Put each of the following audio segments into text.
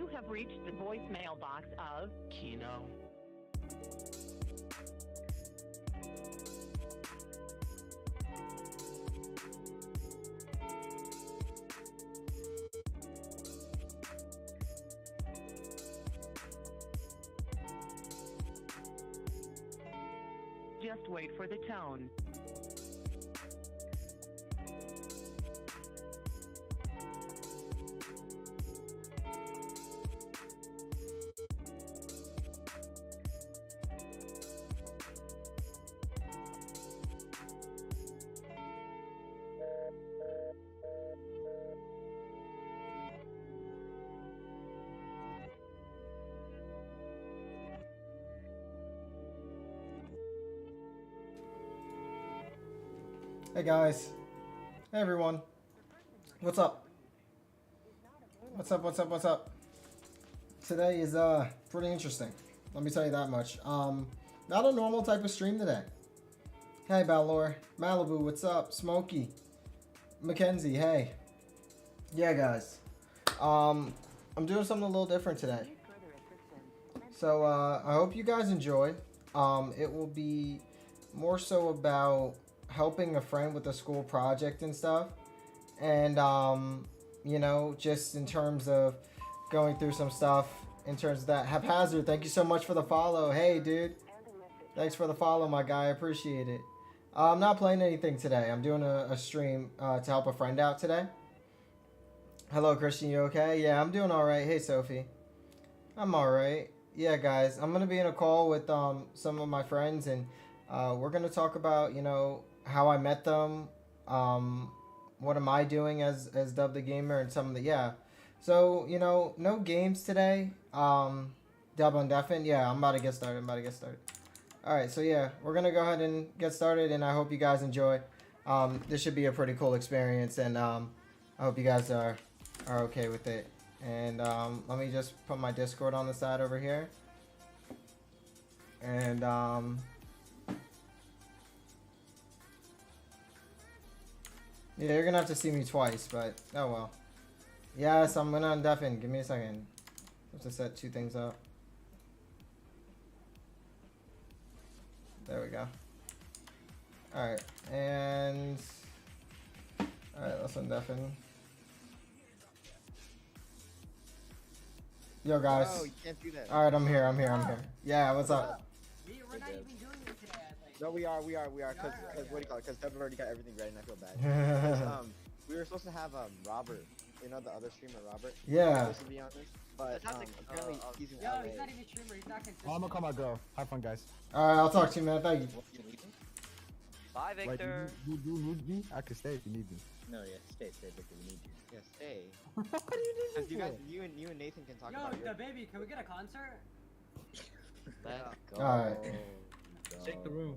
You have reached the voicemail box of Kino. Just wait for the tone. Hey guys. Hey everyone. What's up? What's up, what's up, what's up? Today is pretty interesting. Let me tell you that much. Not a normal type of stream today. Hey Balor. Malibu, what's up? Smokey. Mackenzie, hey. Yeah guys. I'm doing something a little different today. So I hope you guys enjoy. It will be more so about helping a friend with a school project and stuff, and you know, just in terms of going through some stuff in terms of that. Haphazard, thank you so much for the follow. Hey dude, thanks for the follow, my guy. I appreciate it. I'm not playing anything today. I'm doing a stream to help a friend out today. Hello Christian, you okay? Yeah, I'm doing all right. Hey Sophie, I'm all right. Yeah guys, I'm gonna be in a call with some of my friends, and we're gonna talk about, you know, how I met them, what am I doing as DubTheGamer, and some of the, yeah. So, you know, no games today. Dub on Deafin, yeah, I'm about to get started. Alright, so yeah, we're gonna go ahead and get started, and I hope you guys enjoy. This should be a pretty cool experience, and I hope you guys are okay with it. And let me just put my Discord on the side over here. And yeah, you're gonna have to see me twice, but oh well. Yes, I'm gonna undeafen. Give me a second. I have to set two things up. There we go. Alright, and alright, let's undeafen. Yo guys. Oh, you can't do that. Alright, I'm here. Yeah, what's up? We're not even doing it today, I think. No, we are, cause what do you call it? Cause Deb already got everything ready, and I feel bad. We were supposed to have Robert, you know, the other streamer Robert. Yeah. Supposed to be on this, but apparently he's in Yo, LA. he's not even streamer, he's not consistent. Oh, I'm gonna call my girl. Have fun, guys. Alright, I'll talk to you, man. Thank you. Bye, Victor. Like, you need me? I can stay if you need me. No, yeah, stay, Victor. We need you. Yeah, stay. What do you need me Cause you guys, for? you and Nathan can talk Yo, about the your. baby, can we get a concert? Let's go. Alright. Check the room.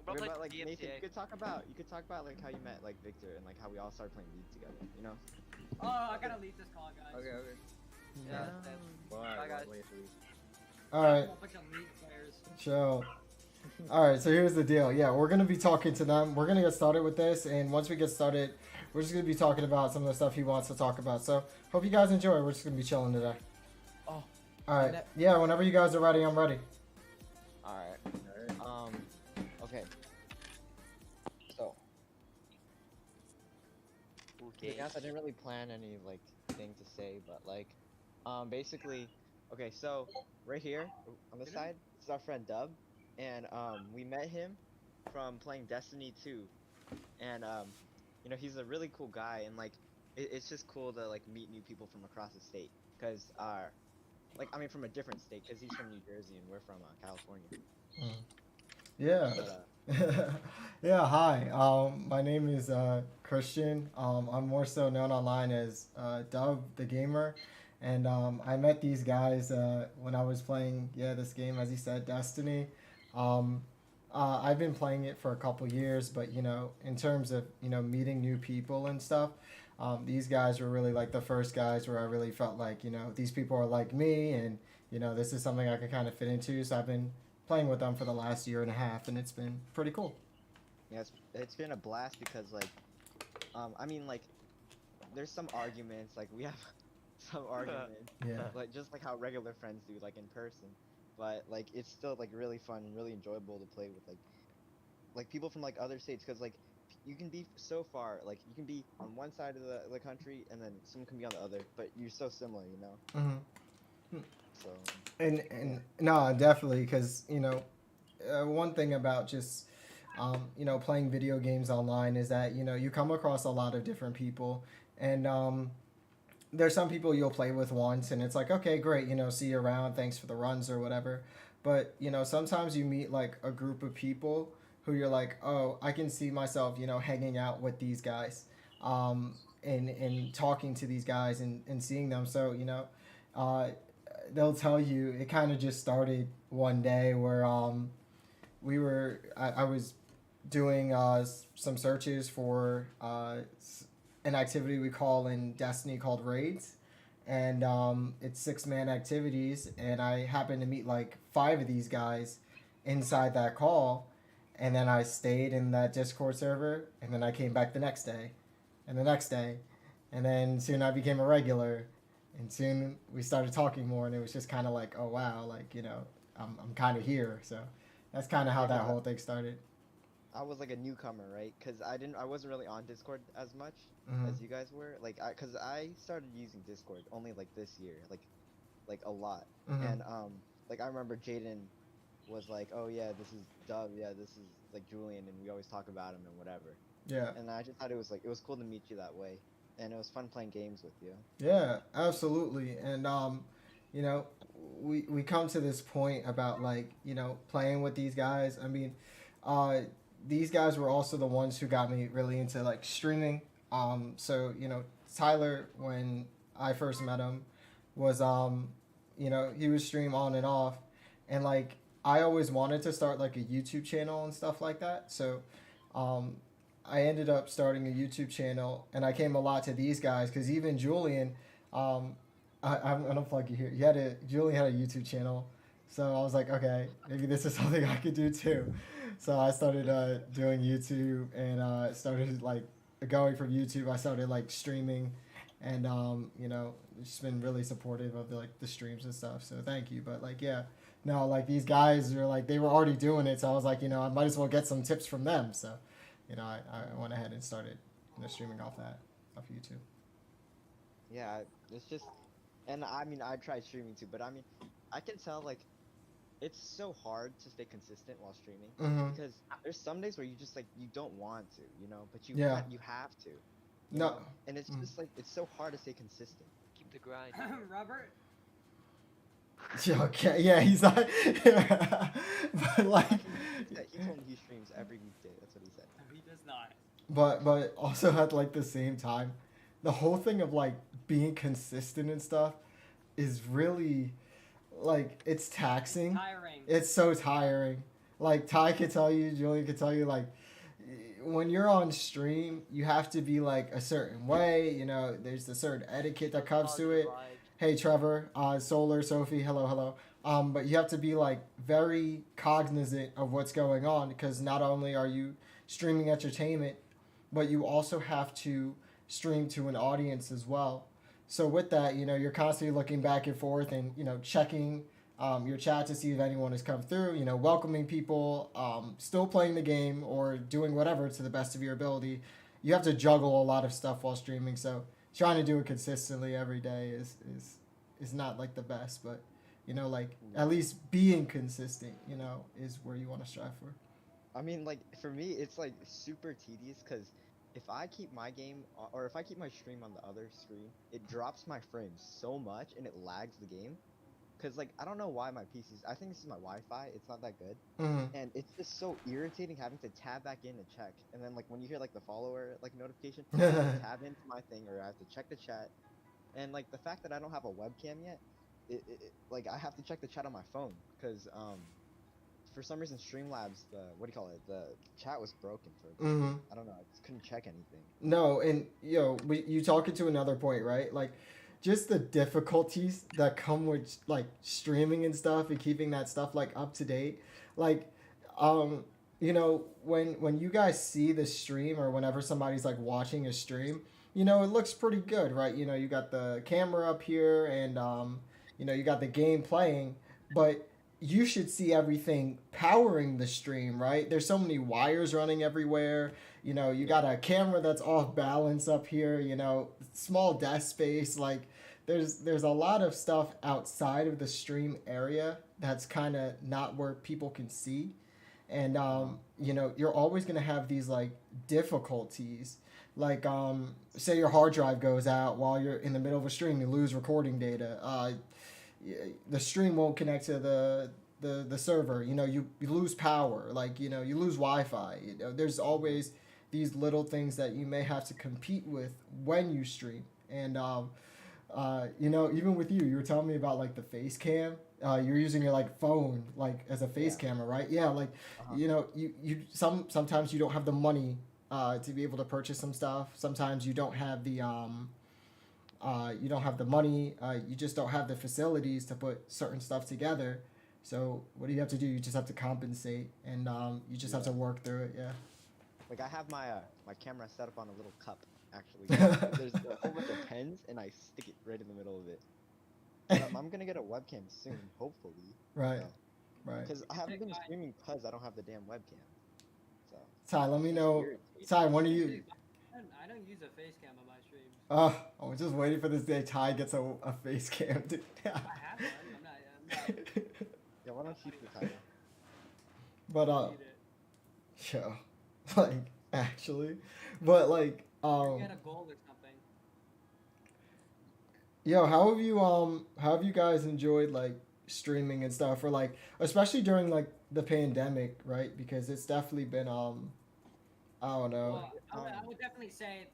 Bro, But, like, like DMCA. Nathan, you could talk about like how you met like Victor and like how we all started playing League together. You know? Oh, I gotta leave this call, guys. Okay. Yeah, Bye, guys. wait for you. Alright, A bunch of league players. chill. Alright, so here's the deal. Yeah, we're gonna be talking to them. We're gonna get started with this, and once we get started, we're just gonna be talking about some of the stuff he wants to talk about. So hope you guys enjoy. We're just gonna be chilling today. Oh. Alright. Yeah, whenever you guys are ready, I'm ready. Alright. Alright. Okay. So, Okay. I guess I didn't really plan any like thing to say, but like, basically, okay. So right here on the side, this is our friend Dub, and we met him from playing Destiny 2, and you know, he's a really cool guy, and like, it's just cool to like meet new people from across the state, cause like, I mean, from a different state, cause he's from New Jersey and we're from California. Yeah. But, Yeah, hi. My name is Christian. I'm more so known online as DubTheGamer. And I met these guys when I was playing, this game, as he said, Destiny. I've been playing it for a couple years, but, you know, in terms of, you know, meeting new people and stuff, these guys were really like the first guys where I really felt like, you know, these people are like me, and, you know, this is something I can kind of fit into. So I've been playing with them for the last year and a half, and it's been pretty cool. yeah, it's been a blast because like, I mean, like, there's some arguments, like we have some argument. Yeah. Like just like how regular friends do, like in person. But like it's still like really fun and really enjoyable to play with like people from like other states, because like you can be so far, like you can be on one side of the country and then someone can be on the other, but you're so similar, you know. So And no, definitely, because one thing about just playing video games online is that you come across a lot of different people, and there's some people you'll play with once and it's like, okay, great, see you around, thanks for the runs or whatever. But sometimes you meet like a group of people who you're like, oh, I can see myself hanging out with these guys, and talking to these guys and seeing them. So they'll tell you it kind of just started one day where I was doing some searches for an activity we call in Destiny called raids, and it's 6-man activities, and I happened to meet like 5 of these guys inside that call, and then I stayed in that Discord server, and then I came back the next day, and the next day, and then soon I became a regular, and soon we started talking more, and it was just kind of like, oh wow, like I'm kind of here. So that's kind of how that whole thing started. I was like a newcomer, right? Because I wasn't really on Discord as much as you guys were. Like, cause I started using Discord only like this year, like a lot. And like I remember Jaden was like, oh yeah, this is Dub, yeah, this is like Julian, and we always talk about him and whatever. Yeah. And I just thought it was cool to meet you that way, and it was fun playing games with you. Yeah, absolutely. And we come to this point about like playing with these guys. I mean, these guys were also the ones who got me really into like streaming. So Tyler, when I first met him, was he would stream on and off, and like I always wanted to start like a YouTube channel and stuff like that. So I ended up starting a YouTube channel, and I came a lot to these guys because even Julian, I'm gonna plug you here. Julian had a YouTube channel, so I was like, okay, maybe this is something I could do too. So I started doing YouTube, and started like going from YouTube. I started like streaming, and just been really supportive of the streams and stuff. So thank you. But like no, like these guys are like they were already doing it, so I was like I might as well get some tips from them. So I went ahead and started streaming off YouTube. Yeah, it's just, and I mean I tried streaming too, but I mean I can tell like it's so hard to stay consistent while streaming because there's some days where you just like you don't want to, but you have to. No. And it's just like it's so hard to stay consistent. Keep the grind. Robert? Okay, yeah, he's not. But like, he told me he streams every weekday. That's what he said. He does not. But also at like the same time, the whole thing of like being consistent and stuff is really like it's taxing. Tiring. It's so tiring. Like Ty could tell you, Julian could tell you, like when you're on stream, you have to be like a certain way. There's a certain etiquette that comes to it. Hey Trevor, Solar, Sophie, hello. But you have to be like very cognizant of what's going on, because not only are you streaming entertainment, but you also have to stream to an audience as well. So with that, you're constantly looking back and forth and checking your chat to see if anyone has come through. Welcoming people, still playing the game or doing whatever to the best of your ability. You have to juggle a lot of stuff while streaming. So trying to do it consistently every day is not like the best, but like at least being consistent is where you want to strive for. I mean, like for me it's like super tedious because if I keep my game or if I keep my stream on the other screen, it drops my frames so much and it lags the game. Cause like I don't know why my PC's. I think this is my Wi-Fi. It's not that good, and it's just so irritating having to tab back in and check. And then like when you hear like the follower like notification, I have to tab into my thing or I have to check the chat. And like the fact that I don't have a webcam yet, like I have to check the chat on my phone because for some reason Streamlabs the chat was broken for I don't know, I just couldn't check anything. No, and you talking to another point, right? Like just the difficulties that come with like streaming and stuff and keeping that stuff like up to date. Like when you guys see the stream or whenever somebody's like watching a stream, you know, it looks pretty good, right? You know, you got the camera up here and, you know, you got the game playing, but you should see everything powering the stream, right? There's so many wires running everywhere. You know, you got a camera that's off balance up here, you know, small desk space. Like, there's a lot of stuff outside of the stream area that's kind of not where people can see. And, you know, you're always going to have these, like, difficulties. Like, say your hard drive goes out while you're in the middle of a stream, you lose recording data. The stream won't connect to the server. You know, you lose power. Like, you know, you lose Wi-Fi. You know, there's always these little things that you may have to compete with when you stream. And, you know, even with you were telling me about, like, the face cam. You're using your, like, phone, like, as a face camera, right? Yeah, like, you know, sometimes you don't have the money to be able to purchase some stuff. Sometimes you don't have the money. You just don't have the facilities to put certain stuff together. So what do you have to do? You just have to compensate, and you just have to work through it. Yeah. Like I have my my camera set up on a little cup. Actually, there's a whole bunch of pens, and I stick it right in the middle of it. I'm gonna get a webcam soon, hopefully. Right. Right. Because I haven't been streaming because I don't have the damn webcam. So. Ty, let me know. Ty, when are you? I don't use a face cam on my streams. I was just waiting for this day Ty gets a face cam. Dude. I have one. I'm not. Yeah, why don't you do the title? But I need it. yo, like actually, but like Get a gold or something. yo, how have you guys enjoyed like streaming and stuff, or like especially during like the pandemic, right? Because it's definitely been I don't know. Well, I would definitely say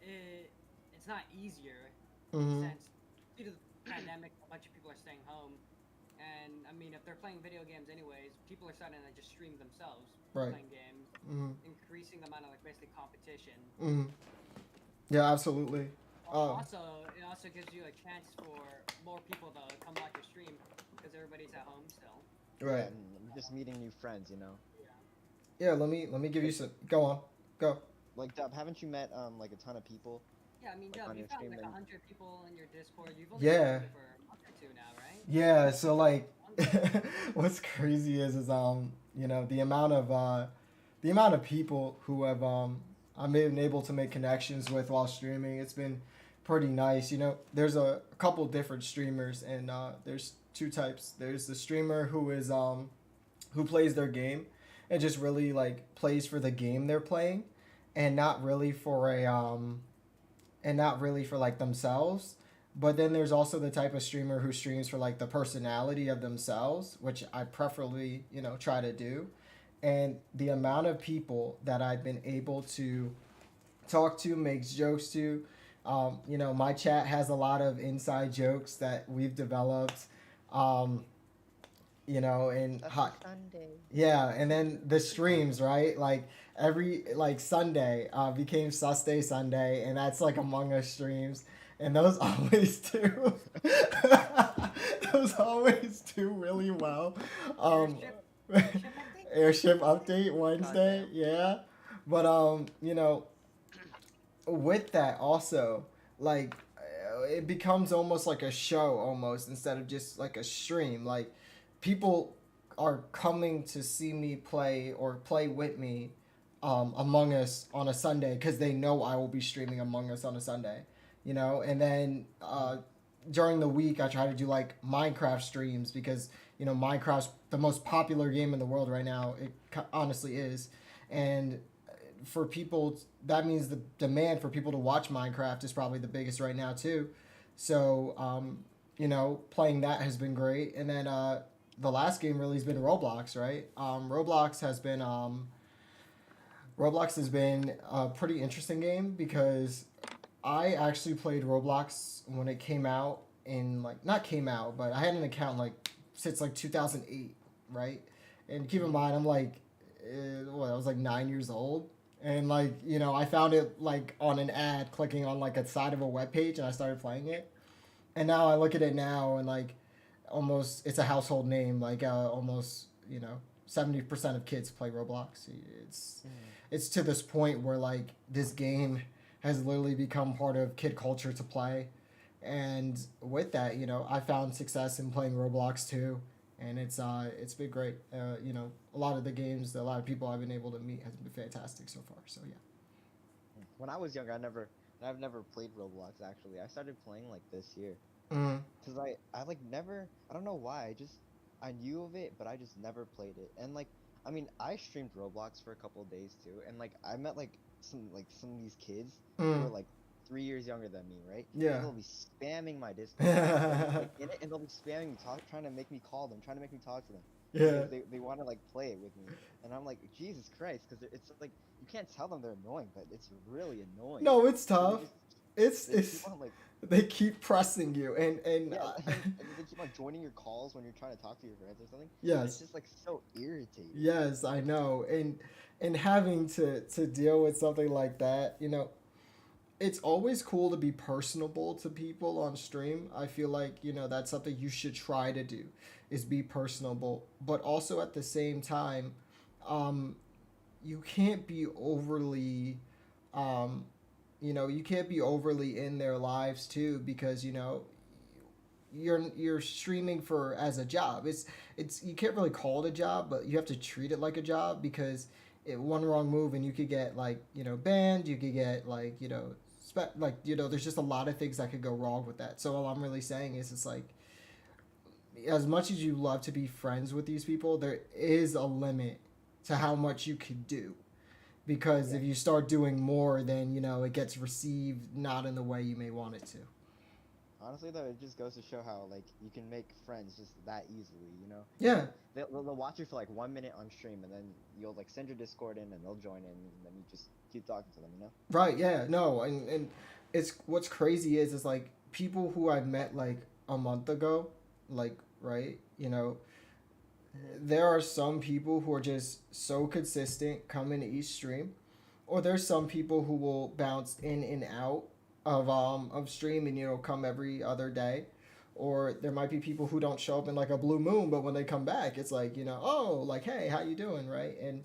it's not easier Mhm. since due to the pandemic, a bunch of people are staying home, and I mean, if they're playing video games anyways, people are starting to just stream themselves Right. playing games, Mhm. increasing the amount of like basically competition. Mhm. Yeah, absolutely. Also, it also gives you a chance for more people to come watch your stream because everybody's at home still. Right. And just meeting new friends, you know. Yeah. Let me give you some. Go on. Go. Like Dub, haven't you met like a ton of people? Yeah, I mean, Dub, On you your found stream like then. 100 people in your Discord. You've only Yeah. been for a month or two now, right? Yeah, so like what's crazy is you know, the amount of people who have I've been able to make connections with while streaming. It's been pretty nice. You know, there's a couple different streamers, and there's two types. There's the streamer who is who plays their game and just really like plays for the game they're playing, and not really for like themselves. But then there's also the type of streamer who streams for like the personality of themselves, which I preferably, you know, try to do. And the amount of people that I've been able to talk to, make jokes to, you know, my chat has a lot of inside jokes that we've developed, you know, and Sunday. yeah, and then the streams, right? Like every like Sunday became Susday Sunday, and that's like Among Us streams, and those always do. Those always do really well. Airship update Wednesday, yeah. But you know, with that also, like it becomes almost like a show almost instead of just like a stream. Like people are coming to see me play or play with me Among Us on a Sunday because they know I will be streaming Among Us on a Sunday, you know. And then during the week I try to do like Minecraft streams because, you know, Minecraft's the most popular game in the world right now. It honestly is. And for people, that means the demand for people to watch Minecraft is probably the biggest right now too. So, you know, playing that has been great. And then the last game really has been Roblox, right? Roblox has been a pretty interesting game because I actually played Roblox when it came out not came out, but I had an account like since like 2008, right? And keep in mind, I'm like, I was like 9 years old. And like, you know, I found it like on an ad clicking on like a side of a web page and I started playing it. And now I look at it now and like almost it's a household name. Like almost, you know, 70% of kids play Roblox. It's to this point where like this game has literally become part of kid culture to play. And with that, I found success in playing Roblox too, and it's been great. A lot of the games, a lot of people I've been able to meet has been fantastic so far. So yeah. When I was younger, I've never played Roblox actually. I started playing like this year. Mm-hmm. Cause I like never, I don't know why, I knew of it, but I just never played it. And like, I mean, I streamed Roblox for a couple of days too, and like, I met like some of these kids who were like 3 years younger than me, right? Yeah. And they'll be spamming my Discord, like, in it, and they'll be spamming me, trying to make me call them, trying to make me talk to them. Yeah. They want to like play it with me, and I'm like, Jesus Christ, because it's like you can't tell them they're annoying, but it's really annoying. No, it's So tough. they It's keep on, like, they keep pressing you, and yeah, and they keep on joining your calls when you're trying to talk to your friends or something. yes. It's just like so irritating. Yes, I know. And having to deal with something like that, it's always cool to be personable to people on stream. I feel like, that's something you should try to do, is be personable. But also at the same time, you can't be overly you can't be overly in their lives too, because you're streaming for as a job. It's you can't really call it a job, but you have to treat it like a job, because one wrong move and you could get banned. You could get there's just a lot of things that could go wrong with that. So all I'm really saying is, it's like, as much as you love to be friends with these people, there is a limit to how much you could do, because if you start doing more, then it gets received not in the way you may want it to. Honestly, though, it just goes to show how like you can make friends just that easily, Yeah. They'll watch you for like 1 minute on stream, and then you'll like send your Discord in, and they'll join in, and then you just keep talking to them, Right, yeah, no, and it's what's crazy is like people who I met like a month ago, like, right, there are some people who are just so consistent coming to each stream, or there's some people who will bounce in and out of stream and come every other day, or there might be people who don't show up in like a blue moon, but when they come back, it's like, oh, like, hey, how you doing, right? And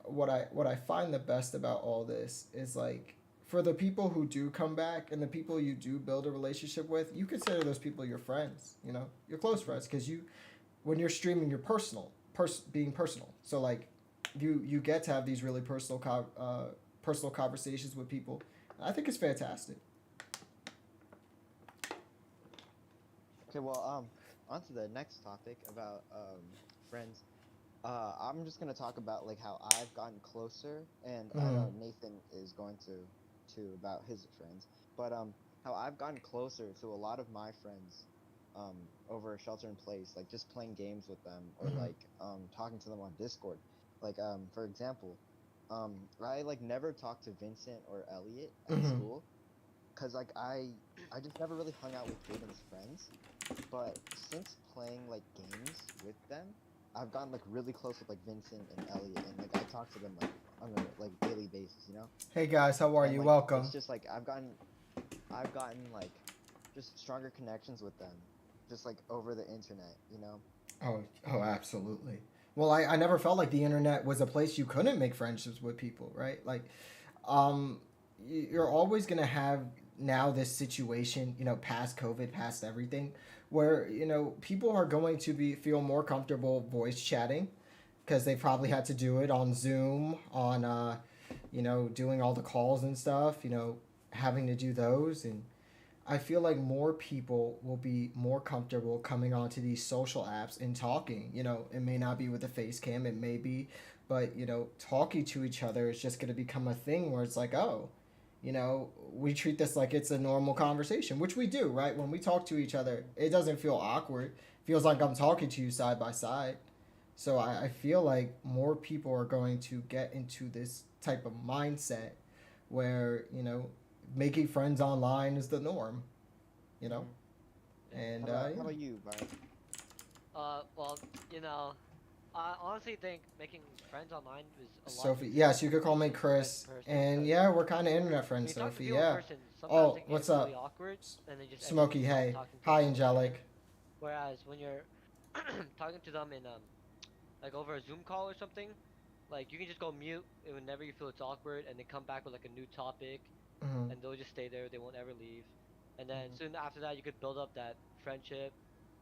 what I find the best about all this is, like, for the people who do come back and the people you do build a relationship with, you consider those people your friends, your close friends, because when you're streaming, you're being personal. So like, you get to have these really personal conversations with people. I think it's fantastic. Okay, well, on to the next topic about friends. I'm just gonna talk about like how I've gotten closer, and I know Nathan is going to about his friends, but how I've gotten closer to a lot of my friends over shelter in place, like just playing games with them, or like talking to them on Discord. Like for example, I like never talked to Vincent or Elliot at school, cause like I just never really hung out with Jaden's friends. But since playing like games with them, I've gotten like really close with like Vincent and Elliot, and like I talk to them like on a like daily basis, Hey guys, how are and, you? like, Welcome. It's just like I've gotten like just stronger connections with them, just like over the internet, Oh, absolutely. Well, I never felt like the internet was a place you couldn't make friendships with people, right? Like, you're always gonna have now this situation, past COVID, past everything, where people are going to feel more comfortable voice chatting, because they probably had to do it on Zoom, on doing all the calls and stuff, having to do those. And I feel like more people will be more comfortable coming onto these social apps and talking. It may not be with a face cam, it may be, but talking to each other is just going to become a thing where it's like, oh, we treat this like it's a normal conversation, which we do, right? When we talk to each other, it doesn't feel awkward. It feels like I'm talking to you side by side. So I feel like more people are going to get into this type of mindset where, making friends online is the norm, And how about you, Brian? Well, I honestly think making friends online is a lot Sophie, easier yes, you could call than me meeting Chris. in person, And because yeah, we're kind of internet when friends, you talk to Sophie. people in Yeah. person, sometimes Oh, it can what's get up? really awkward, and then just Smokey, everyone hey. talking to Hi, each other. Angelic. Whereas when you're talking to them in like over a Zoom call or something, like you can just go mute whenever you feel it's awkward, and then come back with like a new topic, and they'll just stay there. They won't ever leave. And then soon after that, you could build up that friendship,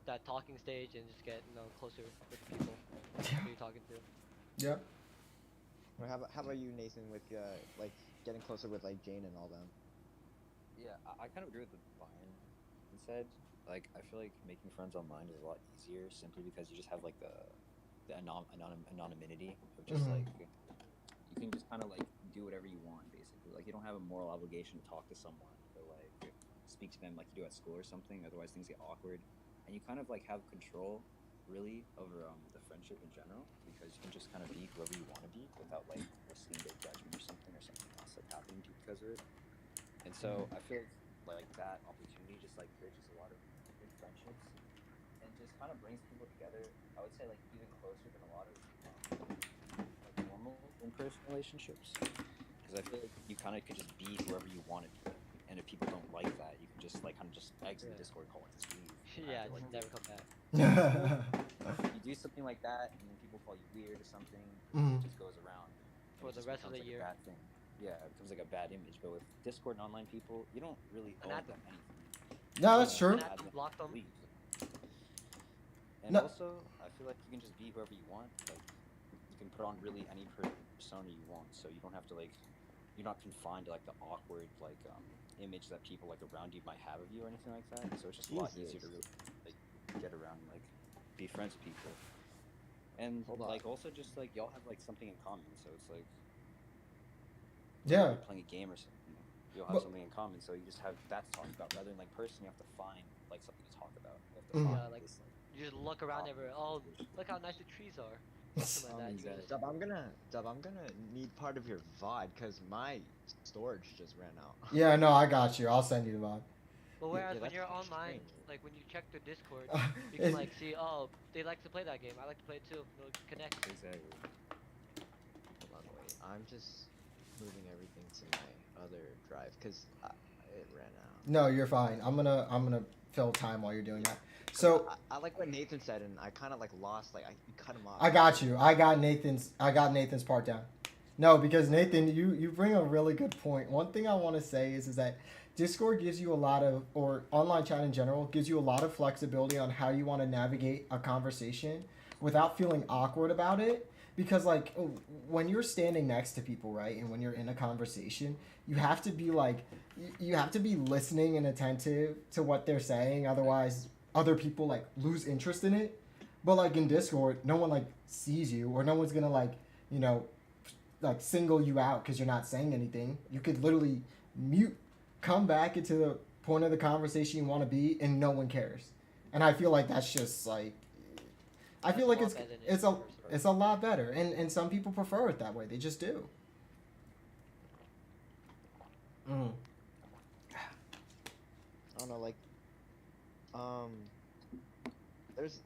that talking stage, and just get closer with the people who you're talking to. Yeah. Or how about you, Nathan, with like getting closer with like Jane and all them? Yeah, I kind of agree with what Brian said. Like, I feel like making friends online is a lot easier simply because you just have like the anonymity of just like you can just kind of like do whatever you want basically. Like, you don't have a moral obligation to talk to someone or like speak to them like you do at school or something. Otherwise, things get awkward, and you kind of like have control really over the friendship in general because you can just kind of be whoever you want to be without like risking their judgment or something else like happening to you because of it. And so I feel like that opportunity just like bridges a lot of good friendships and just kind of brings people together. I would say like even closer than a lot of like normal in-person relationships. Because I feel like you kind of could just be whoever you want to be, and if people don't like that, you can just like kind of just exit the Discord call and just leave. Yeah, Like, just never come back. you do something like that, and then people call you weird or something. It just goes around For the rest of the like year. a bad thing. Yeah, it becomes like a bad image. But with Discord and online people, you don't really owe them anything. No, that's true. And after you block them. Leave. And No. also, I feel like you can just be whoever you want. Like, you can put on really any persona you want, so you don't have to like, you're not confined to like the awkward like image that people like around you might have of you or anything like that. So it's just a lot easier to really like get around and like be friends with people. And like also just like y'all have like something in common, so it's like Yeah. you're playing a game or something. You'll have something in common, so you just have that to talk about. Rather than like personally, you have to find like something to talk about. You have to find Yeah, like this, you just look around everywhere. Oh, look how nice the trees are. Something like that. You just, Dub, I'm gonna need part of your VOD because my storage just ran out. Yeah, no, I got you. I'll send you the VOD. but whereas when that's you're kinda online, strange. like when you check the Discord, you can like see, oh, they like to play that game. I like to play it too. They'll connect. exactly. Hold on, wait. I'm just moving everything to my other drive because it ran out. No, you're fine. I'm gonna fill time while you're doing that. So I like what Nathan said, and I kind of like lost. Like I cut him off. I got you. I got Nathan's part down. No, because Nathan, you bring a really good point. One thing I want to say is that Discord gives you a lot of, or online chat in general, gives you a lot of flexibility on how you want to navigate a conversation without feeling awkward about it. Because like when you're standing next to people, right, and when you're in a conversation, you have to be like, you have to be listening and attentive to what they're saying. Otherwise, other people like lose interest in it. But like in Discord, no one like sees you, or no one's gonna like, you know, like single you out because you're not saying anything. You could literally mute, come back into the point of the conversation you want to be, and no one cares. And I feel like that's just like, I feel like it's a lot better, and some people prefer it that way. They just do. I don't know, like, there's,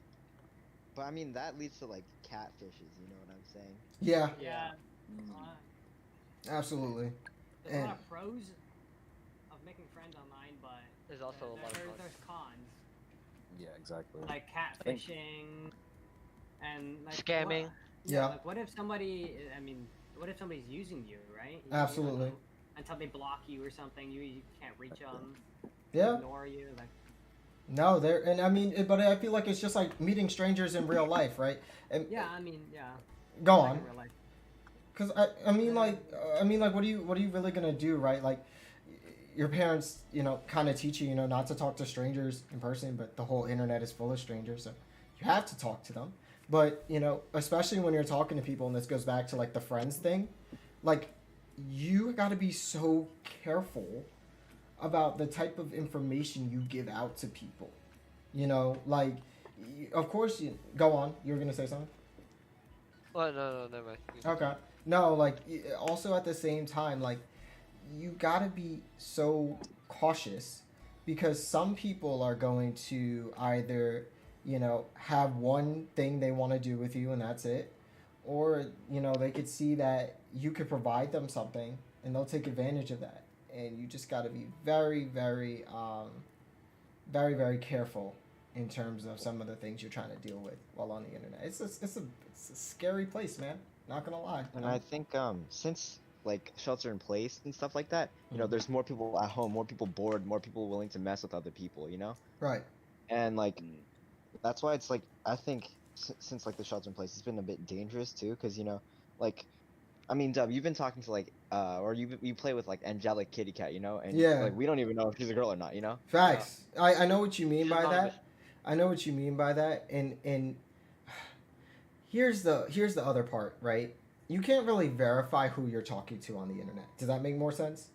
but I mean that leads to like catfishes. You know what I'm saying? Yeah, Yeah. absolutely. There's a lot of pros of making friends online, but There's also a lot of cons. there's cons. Yeah, exactly. Like catfishing and like Scamming. What, Yeah. Like what if somebody? I mean, what if somebody's using you, right? You Absolutely. don't know, until they block you or something, you can't reach them. Yeah. Ignore you. Like. No, and I mean, but I feel like it's just like meeting strangers in real life, right? And Yeah, I mean, yeah. go Like on. in real life. Cause I mean like what are you really gonna do, right? Like your parents, you know, kind of teach you, you know, not to talk to strangers in person, but the whole internet is full of strangers, so you have to talk to them. But you know, especially when you're talking to people, and this goes back to like the friends thing, like you got to be so careful about the type of information you give out to people. You know, like of course you go on. You were gonna say something. Oh no, never mind. Okay. No, like also at the same time, like you gotta be so cautious because some people are going to either, you know, have one thing they want to do with you and that's it, or you know they could see that you could provide them something and they'll take advantage of that, and you just gotta be very, very, very careful in terms of some of the things you're trying to deal with while on the internet. It's a scary place, man. Not gonna lie. And I think since like shelter in place and stuff like that, you know, there's more people at home, more people bored, more people willing to mess with other people, you know? Right. And like that's why it's like I think since like the shelter in place, it's been a bit dangerous too, because you know, like I mean, Dub, you've been talking to like or you play with like angelic kitty cat, you know, and Yeah. like we don't even know if she's a girl or not, you know? Facts. I know what you mean She's by anonymous. that. I know what you mean by that. And here's the other part, right? You can't really verify who you're talking to on the internet. Does that make more sense?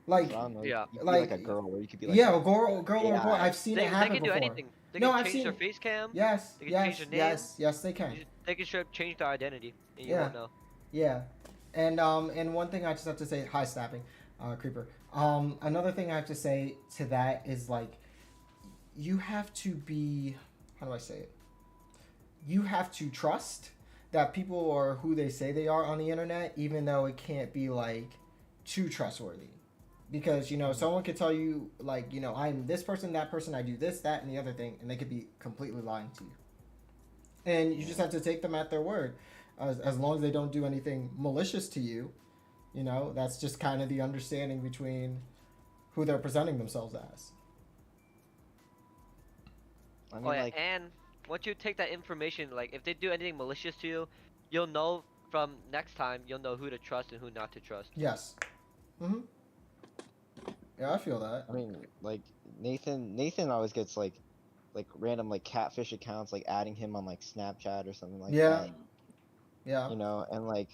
Like, So I don't know. Yeah. You could like- be like a girl, or you could be like yeah, a girl or boy. AI. I've seen They it happen can do before. anything. They No, can I've change seen their it. face cam. Yes, They can yes, change their name. yes, they can. They can straight up change their identity, and you Yeah. won't know. Yeah, and one thing I just have to say, hi snapping, creeper. Another thing I have to say to that is like, you have to be, how do I say it? You have to trust that people are who they say they are on the internet, even though it can't be like too trustworthy. Because, you know, someone could tell you, like, you know, I'm this person, that person, I do this, that, and the other thing, and they could be completely lying to you. And you just have to take them at their word. As long as they don't do anything malicious to you, you know, that's just kind of the understanding between who they're presenting themselves as. I mean, Oh yeah, like, and once you take that information, like if they do anything malicious to you, you'll know from next time. You'll know who to trust and who not to trust. Yes. Mm-hmm. Yeah, I feel that. I mean, like Nathan always gets like random like catfish accounts, like adding him on like Snapchat or something like Yeah. that. Yeah. You know, and like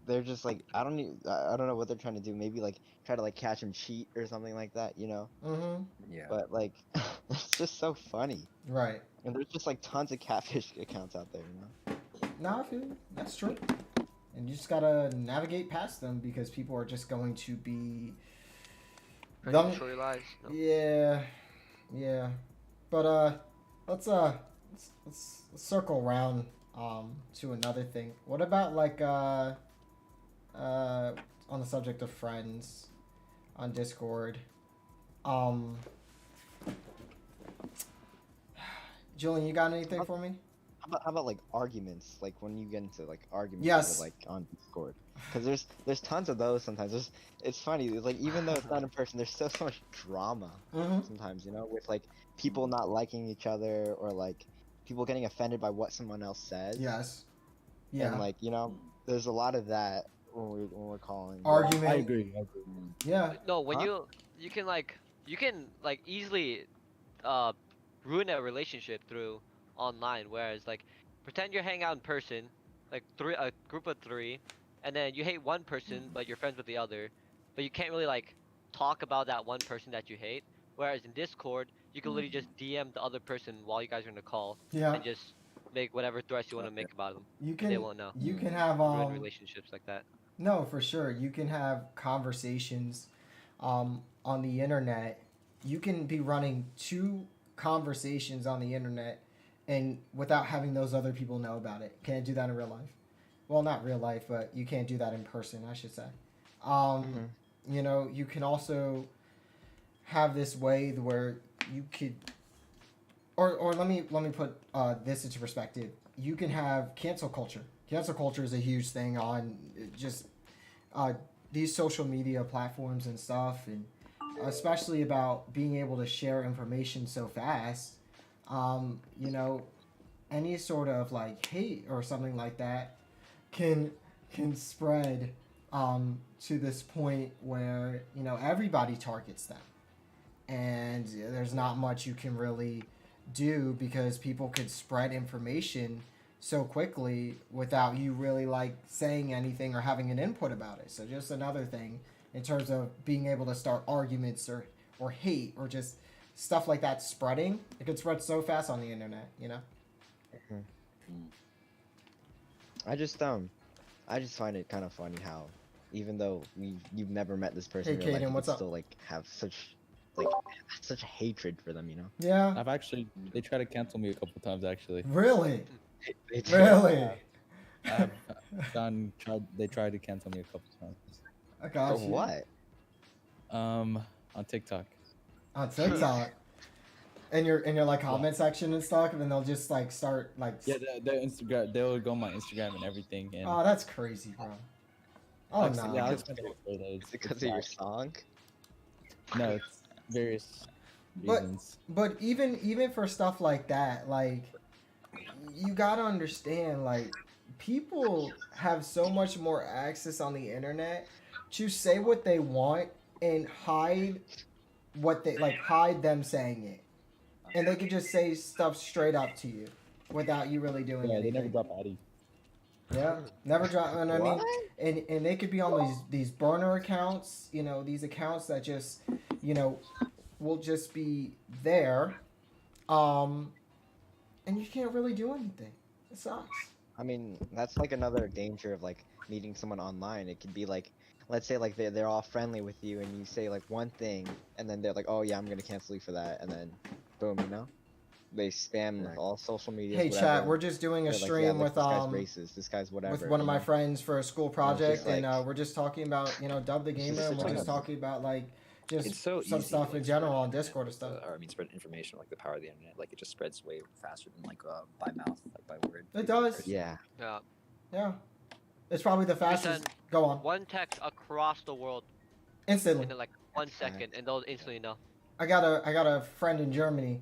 they're just like I don't know what they're trying to do. Maybe like try to like catch him cheat or something like that. You know. Mm-hmm. Yeah. But like it's just so funny. Right. And there's just like tons of catfish accounts out there. You know. No, I feel you. That's true. And you just gotta navigate past them because people are just going to be. Trying to control your lives. No. Yeah. But let's circle around to another thing. What about like on the subject of friends on Discord? Julian, you got anything for me? How about like arguments? Like when you get into like arguments Yes. like on Discord, because there's tons of those sometimes. It's funny. It's like even though it's not in person, there's still so much drama Mm-hmm. sometimes. You know, with like people not liking each other or like people getting offended by what someone else says. Yes. Yeah. And like you know, there's a lot of that when we're calling Argument. I agree. Yeah. No, when Huh? you can easily ruin a relationship through online. Whereas like pretend you're hanging out in person, like a group of 3, and then you hate one person but you're friends with the other, but you can't really like talk about that one person that you hate. Whereas in Discord, you can literally just DM the other person while you guys are in a call Yeah. and just make whatever threats you want to make about them. You They can. won't know. You can have Ruin relationships like that. No, for sure. You can have conversations on the internet. You can be running 2 conversations on the internet and without having those other people know about it. Can't do that in real life. Well, not real life, but you can't do that in person, I should say. You know, you can also have this way where you could or let me put this into perspective. You can have cancel culture. Cancel culture is a huge thing on just these social media platforms and stuff, and especially about being able to share information so fast. You know, any sort of like hate or something like that can spread to this point where, you know, everybody targets them. And there's not much you can really do because people could spread information so quickly without you really like saying anything or having an input about it. So just another thing in terms of being able to start arguments or hate or just stuff like that spreading. It could spread so fast on the internet, you know? I just find it kind of funny how even though you've never met this person, Hey, in real life, Kaden, you what's could up? still like have such hatred for them, you know? Yeah. I've actually, they tried to cancel me a couple times actually. Really? It's Really? They tried to cancel me a couple times. I got For you. what? On TikTok. On TikTok. In your like comment section and stuff, and then they'll just like start like. Yeah, their Instagram. They'll go on my Instagram and everything. And Oh, that's crazy, bro. Oh I've no. seen- yeah, I've spent it for those. Is it because of your whack. song? No, it's various But- reasons. But even for stuff like that, like you gotta understand, like people have so much more access on the internet to say what they want and hide what they like, hide them saying it, and they could just say stuff straight up to you without you really doing Yeah, they anything. never drop Addy. Yeah, never drop. And I mean, What? and they could be on these burner accounts, you know, these accounts that just, you know, will just be there, and you can't really do anything. It sucks. I mean, that's like another danger of like meeting someone online. It could be like, let's say like they're all friendly with you, and you say like one thing, and then they're like, oh yeah, I'm gonna cancel you for that, and then boom, you know, they spam Right. all social media. Hey chat, we're just doing a They're like, stream yeah, look, with this guy's racist. This guy's whatever. with one of you my know? friends for a school project, like- and we're just talking about, you know, Dub the It's Gamer, just and we're such just a- talking about like just It's so some easy stuff to, in like, general spread on Discord and internet, stuff. or I mean, spread information, like the power of the internet. Like it just spreads way faster than like by mouth, like by word. It does. Yeah. Yeah. Yeah, it's probably the fastest. send Go on. One text across the world Instantly. in like 1 Fact. second, and they'll instantly know. I got a friend in Germany.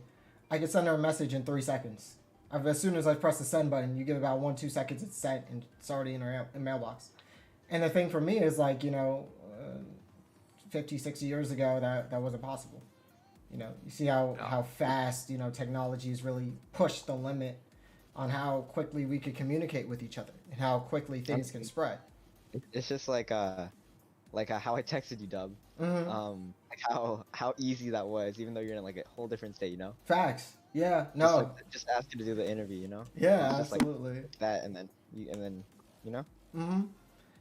I could send her a message in 3 seconds. As soon as I press the send button, you give about 1-2 seconds, it's sent, and it's already in her mailbox. And the thing for me is like, you know, 50, 60 years ago, that wasn't possible. You know, you see how fast, you know, technology has really pushed the limit on how quickly we could communicate with each other and how quickly things can spread. It's just like how I texted you, Dub. Mm-hmm. Like how easy that was, even though you're in like a whole different state, you know. Facts. Yeah. Just, No. like, just ask you to do the interview, you know. Yeah. It's just, like, Absolutely. that, and then you know. Mm-hmm.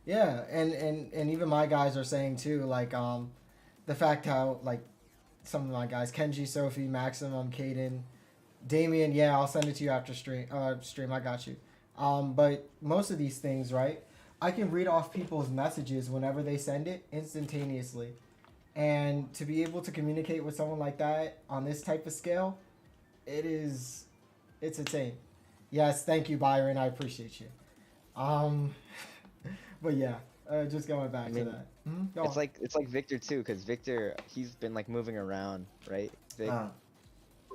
Yeah, and even my guys are saying too, like the fact how like some of my guys, Kenji, Sophie, Maximum, Caden, Damien, yeah, I'll send it to you after stream. Stream, I got you. But most of these things, right? I can read off people's messages whenever they send it instantaneously, and to be able to communicate with someone like that on this type of scale, it's insane. Yes, thank you, Byron. I appreciate you. But yeah, just going back I mean, to that. Mhm, go It's on. like Victor too, because Victor, he's been like moving around, right? Vic? Uh,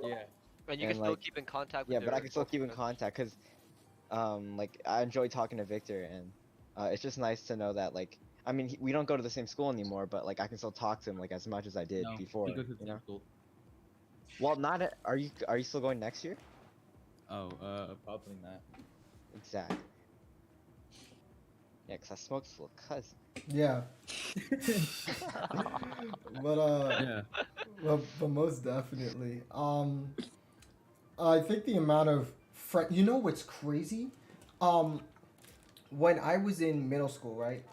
Yeah. And you And, can still like- keep in contact with Yeah, but I your can still keep in friends. contact because, like I enjoy talking to Victor, and it's just nice to know that like I mean we don't go to the same school anymore, but like I can still talk to him like as much as I did before, you know. Well, not are you still going next year? Oh, probably not. Exactly. Yeah, cause I smoked his little cousin. yeah. But Yeah. but most definitely. I think the amount of you know what's crazy? When I was in middle school, right?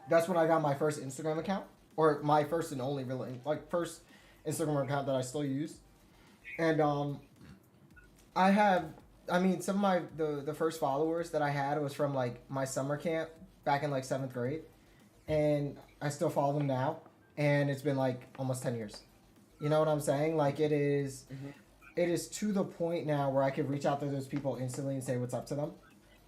That's when I got my first Instagram account, or my first and only really first Instagram account that I still use. And I mean, some of my the first followers that I had was from like my summer camp back in like 7th grade, and I still follow them now, and it's been like almost 10 years. You know what I'm saying? Like it is to the point now where I could reach out to those people instantly and say what's up to them,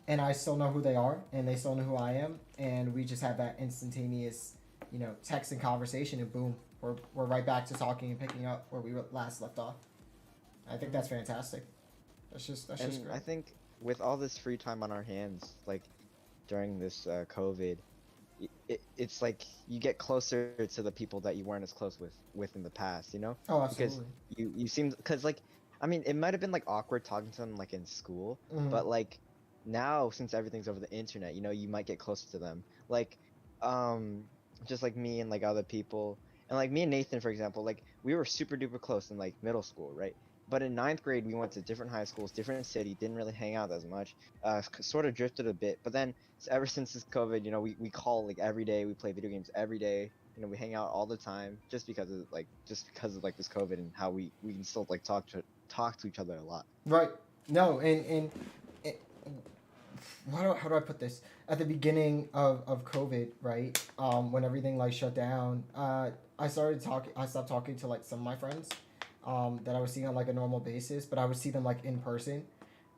and I still know who they are, and they still know who I am, and we just have that instantaneous, you know, text and conversation, and boom, we're right back to talking and picking up where we last left off. I think that's fantastic. That's just And great. I think with all this free time on our hands, like during this COVID, it's like you get closer to the people that you weren't as close with in the past, you know? Oh, Because absolutely. you seem, because like I mean it might have been like awkward talking to them like in school, Mhm. but like now since everything's over the internet, you know, you might get closer to them. Like just like me and like other people, and like me and Nathan, for example, like we were super duper close in like middle school, right? But in 9th grade, we went to different high schools, different city, didn't really hang out as much, sort of drifted a bit. But then ever since this COVID, you know, we call like every day, we play video games every day, you know, we hang out all the time just because of this COVID and how we can still like talk to each other a lot. Right. No, and how do I put this? At the beginning of COVID, right? When everything like shut down, I stopped talking to like some of my friends, that I was seeing on like a normal basis, but I would see them like in person,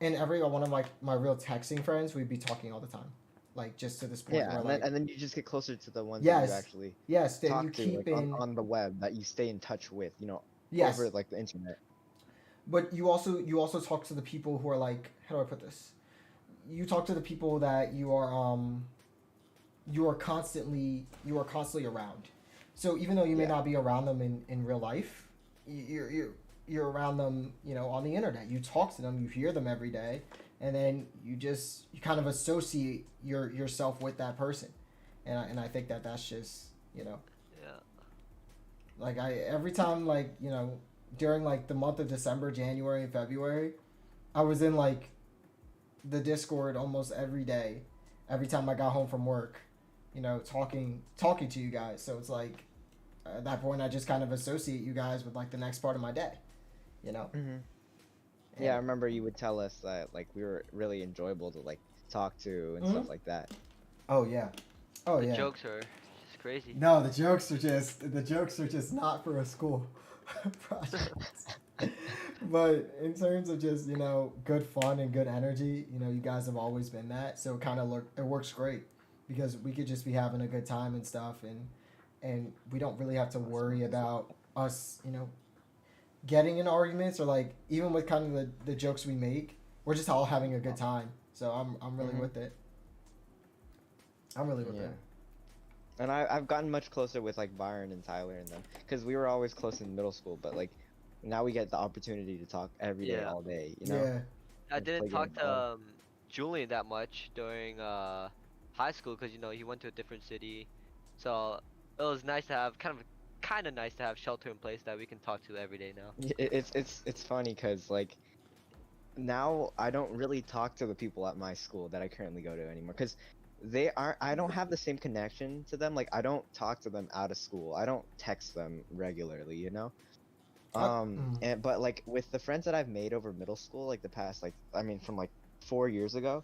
and every one of like my real texting friends, we'd be talking all the time. like just to this point Yeah, where and, like then you just get closer to the ones that you yes, actually yes, that talk you to, keep like in. on the web, that you stay in touch with, Yes, over like the internet. but you also talk to the people who are like, how do I put this? You talk to the people that you are constantly around. So even though you may Yeah. not be around them in real life, you're around them, on the internet. You talk to them, you hear them every day, and then you kind of associate yourself with that person, and I think that's just Yeah. like every time like during like the month of December, January, and February, I was in like the Discord almost every day, every time I got home from work, talking to you guys. So it's like at that point I just kind of associate you guys with like the next part of my day, Mm-hmm. Yeah, I remember you would tell us that like we were really enjoyable to like talk to and stuff like that. Oh yeah, oh The yeah. jokes are just crazy. No, the jokes are just not for a school project. But in terms of just good fun and good energy, you guys have always been that. So it works great because we could just be having a good time and stuff, and we don't really have to worry about us, getting in arguments or like even with kind of the jokes we make. We're just all having a good time. So I'm really with it. I'm really with it. And I've gotten much closer with like Byron and Tyler and them because we were always close in middle school, but like now we get the opportunity to talk every day, all day. Yeah. I and didn't play talk games all- to Julian that much during high school because he went to a different city, so it was nice to have kind of nice to have shelter in place that we can talk to every day now. It's funny because like now I don't really talk to the people at my school that I currently go to anymore because I don't have the same connection to them. Like I don't talk to them out of school. I don't text them regularly, but like with the friends that I've made over middle school, like the past, like I mean from like 4 years ago,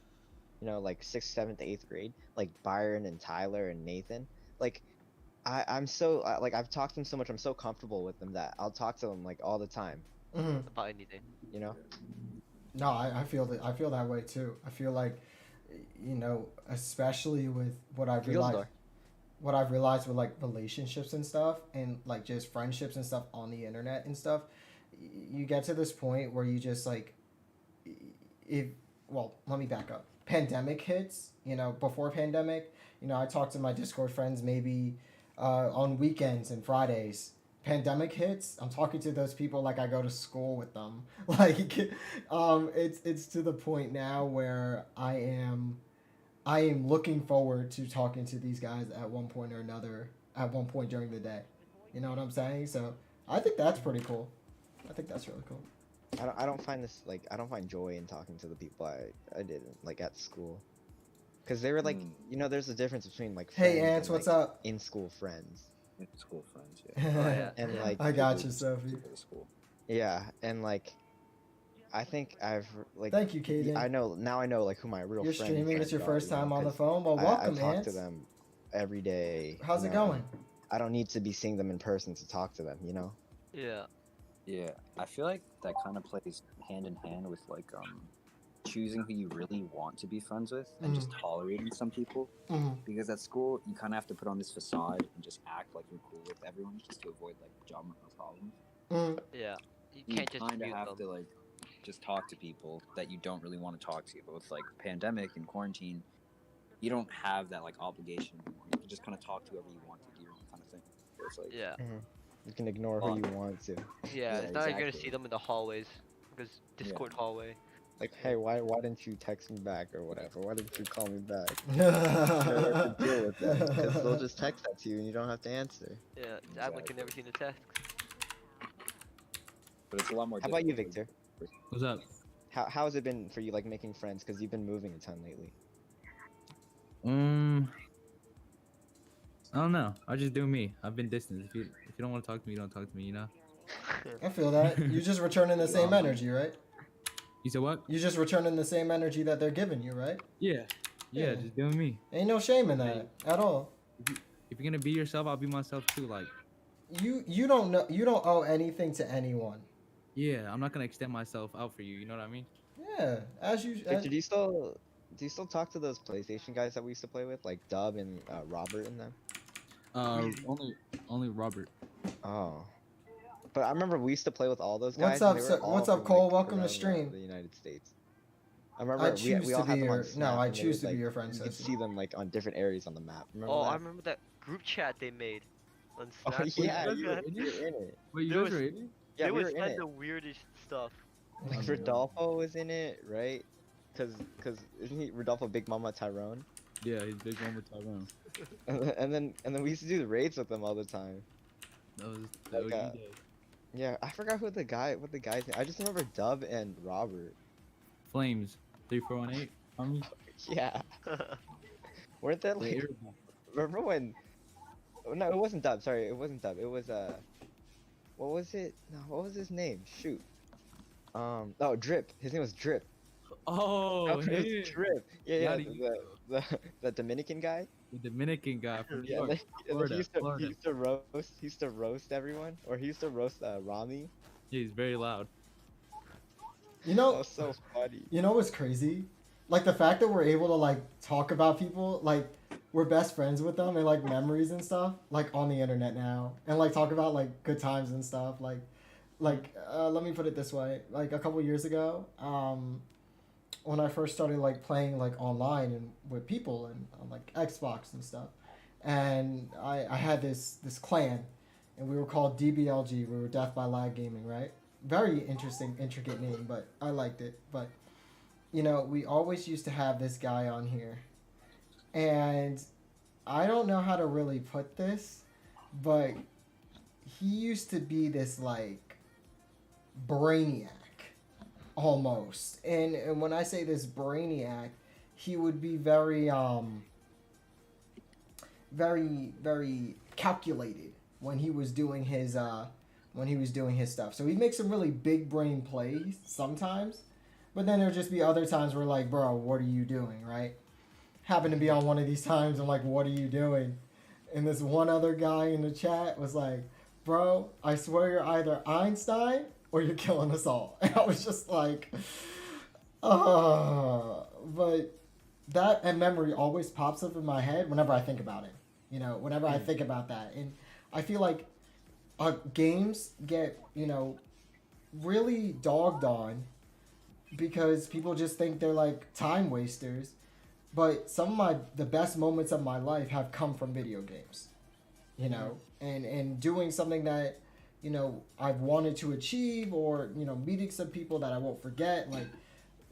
like 6th, 7th, 8th grade, like Byron and Tyler and Nathan, like I'm so like I've talked to them so much. I'm so comfortable with them that I'll talk to them like all the time. About anything. No, I feel that. I feel that way too. I feel like, especially with what I've realized with like relationships and stuff, and like just friendships and stuff on the internet and stuff, you get to this point where you just like, let me back up. Pandemic hits, before pandemic, I talk to my Discord friends maybe on weekends and Fridays. Pandemic hits, I'm talking to those people like I go to school with them. Like it's to the point now where I am looking forward to talking to these guys at one point or another at one point during the day. You know what I'm saying? So I think that's pretty cool. I think that's really cool. I don't find this like I don't find joy in talking to the people I didn't like at school, because they were like there's a difference between like friends Hey Ants, and, what's like, up? in school friends. School friends, And like I got you, Sophie. Yeah, and like I think I've like Thank you, Kaden. I know like who my real You're friends streaming. It's your are, first time on the 'cause phone. Well, welcome, I talk Ants. to them every day. How's it going? I don't need to be seeing them in person to talk to them. Yeah. I feel like that kind of plays hand in hand with like choosing who you really want to be friends with and just tolerating some people, because at school you kind of have to put on this facade and just act like you're cool with everyone just to avoid like drama or problems. Yeah. You can't just kind of mute have them. to like just talk to people that you don't really want to talk to. But with like pandemic and quarantine, you don't have that like obligation anymore. You can just kind of talk to whoever you want to, kind of thing. So it's like, Yeah. You can ignore who you want to. Yeah, it's not like you're gonna exactly. see them in the hallways, because Discord hallway. Like, hey, why didn't you text me back or whatever? Why didn't you call me back? You don't have to deal with that, because they'll just text that to you and you don't have to answer. Yeah, act like you've never seen the text. But it's a lot more. How about you, difficult. Victor? What's up? How has it been for you, like making friends? Because you've been moving a ton lately. I don't know. I just do me. I've been distant. If you don't want to talk to me, you don't talk to me. I feel that. You're just returning the same energy, right? You said what? You're just returning the same energy that they're giving you, right? Yeah. Yeah. Just doing me. Ain't no shame in that at all. If you're gonna be yourself, I'll be myself too. Like. You don't owe anything to anyone. Yeah, I'm not gonna extend myself out for you. You know what I mean? Yeah, Victor, do do you still talk to those PlayStation guys that we used to play with, like Dub and Robert and them? Only Robert. Oh. But I remember we used to play with all those What's guys. up, and they were sir? all What's up, from, Cole? like, Welcome to around stream. the United States. I remember I we choose all to had be them on your Snap. I and they choose would, to be like, your friend. You could Sissy. see them like on different areas on the map. Remember Oh, that? I remember that group chat they made on Oh Snapchat. yeah, you you were were in you it? were in it. Wait, you There guys was- are in it? Yeah, they we would were in send it. the weirdest stuff. Like Oh, no. Rodolfo was in it, right? Cause isn't he Rodolfo Big Mama Tyrone? Yeah, he's big one with Tyrone. And then we used to do the raids with them all the time. That was Like, the OG day. Yeah, I forgot what the guy's name. I just remember Dub and Robert. Flames 3418. Homie. Yeah, weren't that Yeah, like? Remember when? Oh, no, it wasn't Dub. Sorry, it wasn't Dub. It was what was it? No, what was his name? Shoot. Oh, Drip. His name was Drip. Oh, It was hey. Drip. Yeah, Got yeah. it. The Dominican guy. The Dominican guy from New Yeah, York. and then Florida, he Florida. used to roast everyone, or he used to roast Rami. Yeah, he's very loud. You That know, was so funny. you know what's crazy? Like the fact that we're able to like talk about people, like we're best friends with them and like memories and stuff, like on the internet now, and like talk about like good times and stuff. Like let me put it this way: like a couple years ago, when I first started like playing like online and with people and on like Xbox and stuff, and I had this clan, and we were called DBLG. We were Death by Lag Gaming, right? Very interesting, intricate name, but I liked it. But you know, we always used to have this guy on here, and I don't know how to really put this, but he used to be this like brainiac almost. And when I say this brainiac, he would be very very calculated when he was doing his stuff. So he'd make some really big brain plays sometimes, but then there'd just be other times where like, bro, what are you doing, right? Happened to be on one of these times, I'm like, what are you doing? And this one other guy in the chat was like, bro, I swear you're either Einstein or you're killing us all. And I was just like, but that and memory always pops up in my head whenever I think about it. You know, whenever I think about that. And I feel like games get, you know, really dogged on because people just think they're like time wasters. But some of the best moments of my life have come from video games, you know, and doing something that, you know, I've wanted to achieve, or, you know, meeting some people that I won't forget. Like,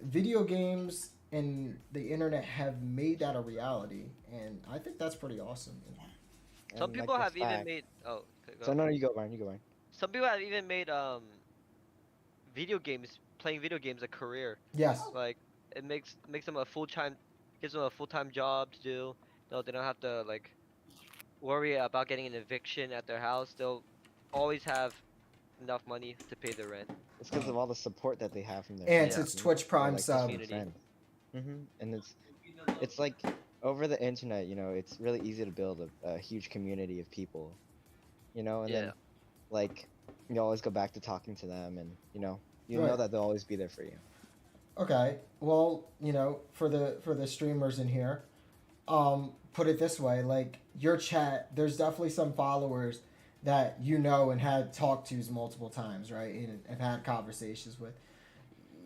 video games and the internet have made that a reality, and I think that's pretty awesome. You know? Some And, people like, have the even fact- made. Oh, okay, go. So no, you go, Brian. You go, Brian. Some people have even made playing video games a career. Yes. Like it makes them a gives them a full-time job to do. No, they don't have to like worry about getting an eviction at their house. They'll always have enough money to pay the rent. It's because of all the support that they have from their And fans, it's you know? Twitch Or, Prime like, just sub. from Community. friends. And it's like over the internet, you know, it's really easy to build a huge community of people, you know, and then like you always go back to talking to them, and you know know Right. that they'll always be there for you. Okay. Well, you know, for the streamers in here, put it this way: like your chat, there's definitely some followers that you know and had talked to multiple times, right? And have had conversations with.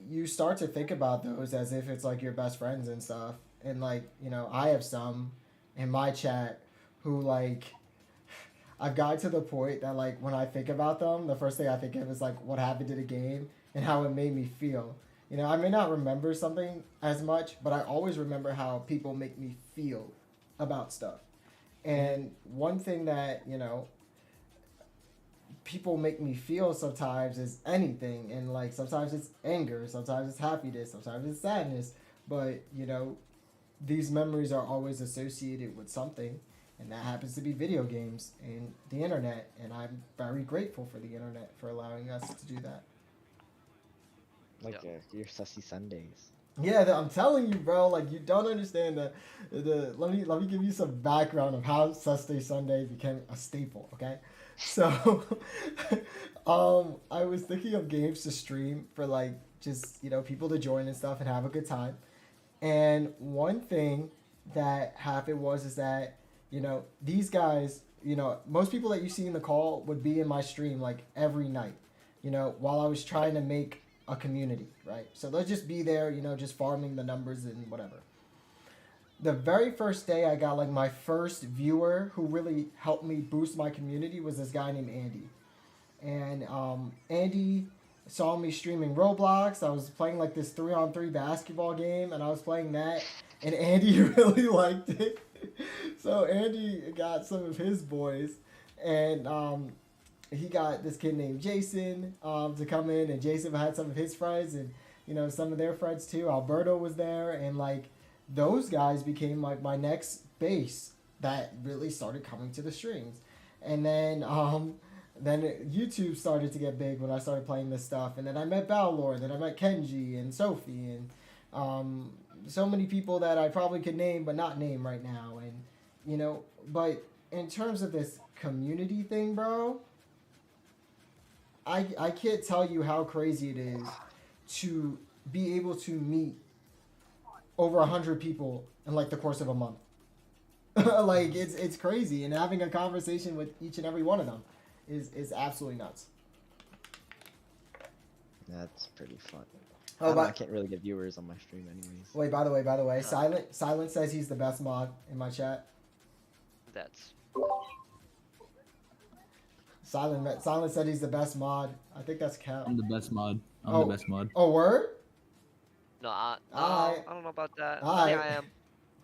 You start to think about those as if it's like your best friends and stuff. And like, you know, I have some in my chat who like I've gotten to the point that like when I think about them, the first thing I think of is like what happened to the game and how it made me feel. You know, I may not remember something as much, but I always remember how people make me feel about stuff. And one thing that, you know, people make me feel sometimes is anything, and like sometimes it's anger, sometimes it's happiness, sometimes it's sadness, but you know, these memories are always associated with something, and that happens to be video games and the internet, and I'm very grateful for the internet for allowing us to do that. Like your sussy Sundays. Yeah, I'm telling you, bro. Like you don't understand the. Let me give you some background of how Saturday Sunday became a staple. Okay, so, I was thinking of games to stream for like just, you know, people to join and stuff and have a good time, And one thing that happened is that, you know, these guys, you know, most people that you see in the call would be in my stream like every night, you know, while I was trying to make a community, right? So they'll just be there, you know, just farming the numbers and whatever. The very first day I got like my first viewer who really helped me boost my community was this guy named Andy. And Andy saw me streaming Roblox. I was playing like this 3-on-3 basketball game, and I was playing that, and Andy really liked it. So Andy got some of his boys, and he got this kid named Jason to come in, and Jason had some of his friends, and you know, some of their friends too. Alberto was there, and like those guys became like my next base that really started coming to the streams. And then YouTube started to get big when I started playing this stuff, and then I met Balor, then I met Kenji and Sophie, and so many people that I probably could name but not name right now. And you know, but in terms of this community thing, bro, I can't tell you how crazy it is to be able to meet over 100 people in like the course of a month. Like it's crazy, and having a conversation with each and every one of them is absolutely nuts. That's pretty fun. Oh, I can't really get viewers on my stream anyways. Wait, by the way, Silent says he's the best mod in my chat. That's Silent said he's the best mod. I think that's cap. I'm the best mod. I'm Oh. the best mod. Oh, word? no, I Alright. don't know about that. Alright. Yeah, I am.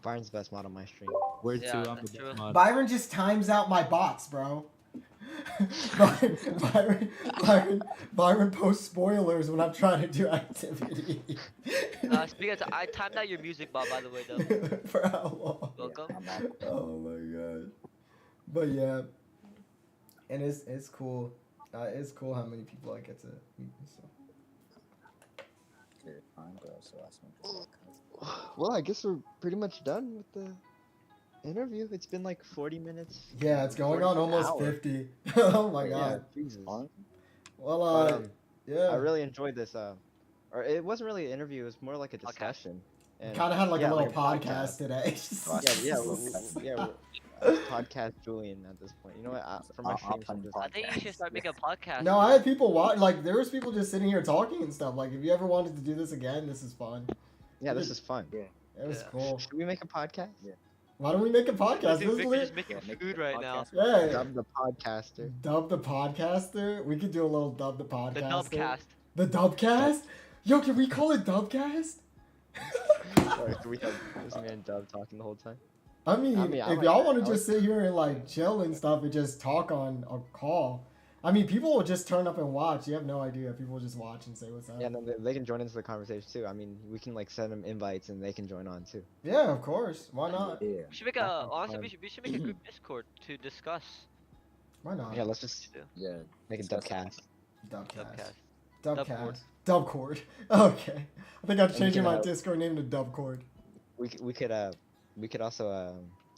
Byron's the best mod on my stream. Where Yeah, to? I'm the that's best true. mod. Byron just times out my bots, bro. Byron posts spoilers when I'm trying to do activity. Speaking of, I timed out your music, Bob. By the way, though. For how long? Welcome. Oh my god. But yeah, and it's cool. It's cool how many people I get to meet and stuff. Good time, but also last month. Well, I guess we're pretty much done with the interview. It's been like 40 minutes. Yeah, it's going on 40 almost hours. 50. Oh my Yeah, god. Jesus. Well, But, yeah. I really enjoyed this. Or it wasn't really an interview. It was more like a discussion. And Kind of had like yeah, a little like podcast today. we're podcast Julian at this point. You know what? For my streams, I'm just I think you should start making a podcast. No, I had people watch. Like there was people just sitting here talking and stuff. Like if you ever wanted to do this again, this is fun. yeah, this is fun. It was Yeah. cool. Should we make a podcast? Yeah. Why don't we make a I podcast? think This is Victor's lit. just making Yeah, make food a right now. podcast. Yeah. Dub the podcaster. Dub the podcaster. We could do a little dub the The podcaster. Dubcast. The Dubcast? Yo, can we call it Dubcast? Or can we have this man Dub talking the whole time? I mean, I if like y'all that. want I to just sit here and like chill and stuff and just talk on a call, I mean, people will just turn up and watch. You have no idea. People will just watch and say what's up. Yeah, no, they can join into the conversation too. I mean, we can like send them invites and they can join on too. Yeah, of course. Why not? Yeah. We should make a honestly. We should make a group Discord to discuss. Why not? Yeah, let's just Yeah. make a Dubcast. Dubcast. Dubcast. Dubcast. Dubcord. Okay. I think I'm And we changing can, my Discord name to Dubcord. We could also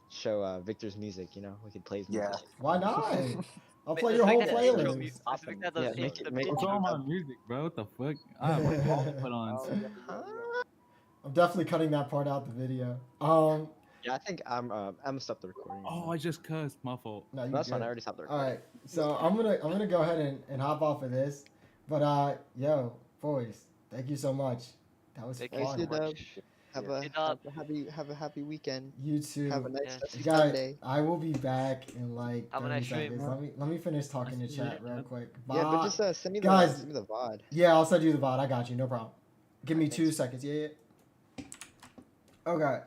show Victor's music. You know, we could play his music. Yeah. Why not? I'll play Let's your make whole that the intro playlist. music. Let's make that Yeah, the make it- the make it- What's intro. wrong with my music, bro? What the fuck? I have my phone put on. I'm definitely cutting that part out the video. Yeah, I think I'm gonna stop the recording. Oh, I just cussed. My fault. No, you That's fine. good. I already stopped the All recording. right, so I'm gonna go ahead and hop off of this, but yo, boys, thank you so much. That was Thank fun. you Thanks, so Dub. much. Have Good job. a happy weekend. You too. Have a nice Yes. happy Guys, Sunday. I will be back in like Have a 30 nice stream. seconds. Let me finish talking to chat real quick. Yeah, but Bye. just send me the Guys. send me the VOD. Yeah, I'll send you the VOD. I got you. No problem. Give me 2 Thanks. seconds. Yeah. Okay.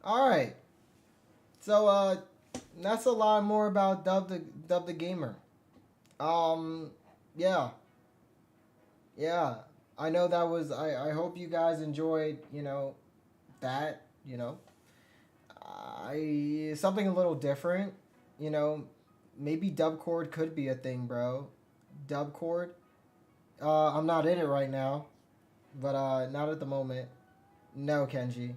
All right. So that's a lot more about DubTheGamer. Yeah. Yeah. I know that was. I hope you guys enjoyed. That. Something a little different. Maybe Dubcord could be a thing, bro. Dubcord. I'm not in it right now, but not at the moment. No, Kenji.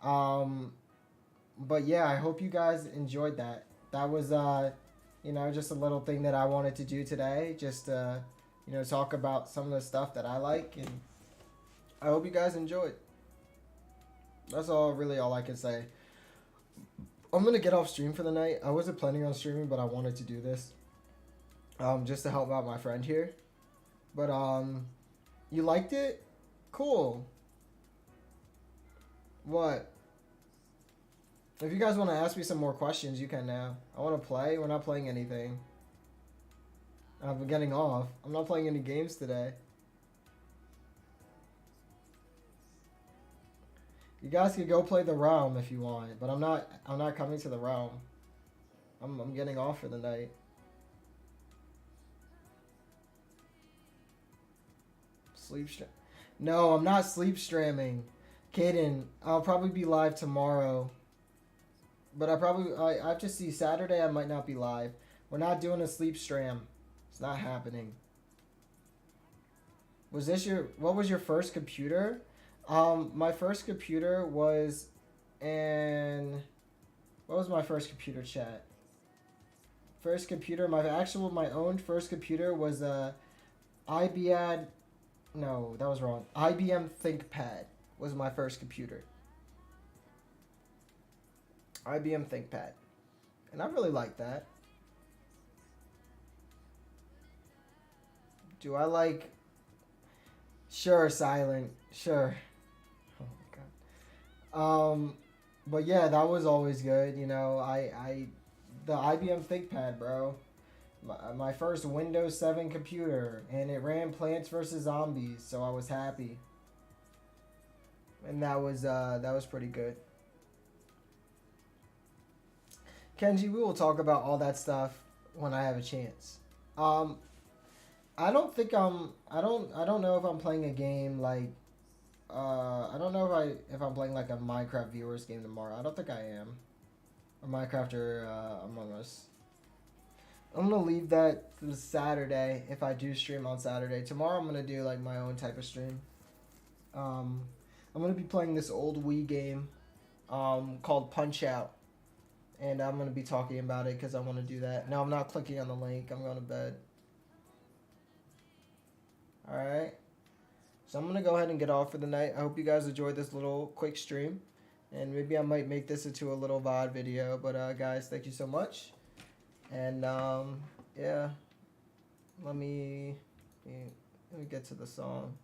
But yeah, I hope you guys enjoyed that. That was just a little thing that I wanted to do today. Just talk about some of the stuff that I like, and I hope you guys enjoyed. That's really all I can say. I'm gonna get off stream for the night. I wasn't planning on streaming, but I wanted to do this. Just to help out my friend here. But you liked it? Cool. What? If you guys want to ask me some more questions, you can now. I want to play. We're not playing anything. I'm getting off. I'm not playing any games today. You guys can go play the realm if you want, but I'm not coming to the realm. I'm getting off for the night. Sleep stream. No, I'm not sleep streaming. Kaden, I'll probably be live tomorrow. But I have to see. Saturday I might not be live. We're not doing a sleep stream. It's not happening. What was your first computer? My first computer was what was my first computer, chat? First computer, my own first computer was IBM. No, that was wrong. IBM ThinkPad was my first computer. IBM ThinkPad. And I really like that. Do I like... Sure, Silent. Sure. Oh my god. But yeah, that was always good, you know. The IBM ThinkPad, bro. My first Windows 7 computer, and it ran Plants vs. Zombies, so I was happy. And that was pretty good. Kenji, we will talk about all that stuff when I have a chance. I don't know if I'm playing a game like I don't know if I'm playing like a Minecraft viewers game tomorrow. I don't think I am. Or Minecraft or Among Us. I'm gonna leave that to Saturday if I do stream on Saturday. Tomorrow I'm gonna do like my own type of stream. I'm gonna be playing this old Wii game called Punch Out. And I'm gonna be talking about it because I want to do that. No, I'm not clicking on the link. I'm going to bed. Alright. So I'm gonna go ahead and get off for the night. I hope you guys enjoyed this little quick stream. And maybe I might make this into a little VOD video. But guys, thank you so much. And yeah. Let me get to the song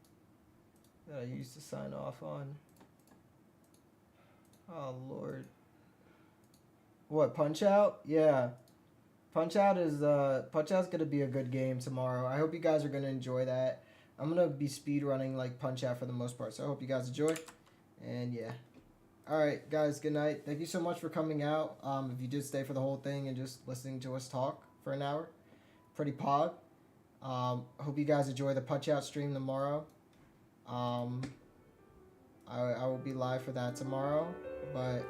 that I used to sign off on. Oh Lord. What, Punch Out? Yeah. Punch Out's gonna be a good game tomorrow. I hope you guys are gonna enjoy that. I'm gonna be speed running like Punch Out for the most part, so I hope you guys enjoy. And yeah. Alright, guys, good night. Thank you so much for coming out. If you did stay for the whole thing and just listening to us talk for an hour. Pretty pog. Hope you guys enjoy the Punch Out stream tomorrow. I will be live for that tomorrow. But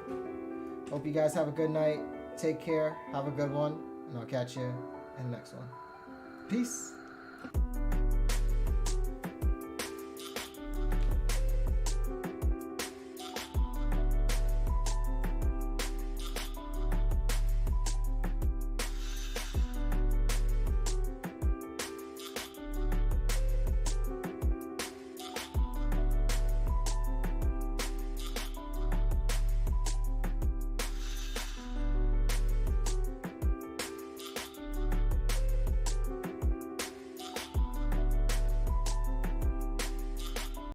hope you guys have a good night. Take care. Have a good one. And I'll catch you in the next one. Peace.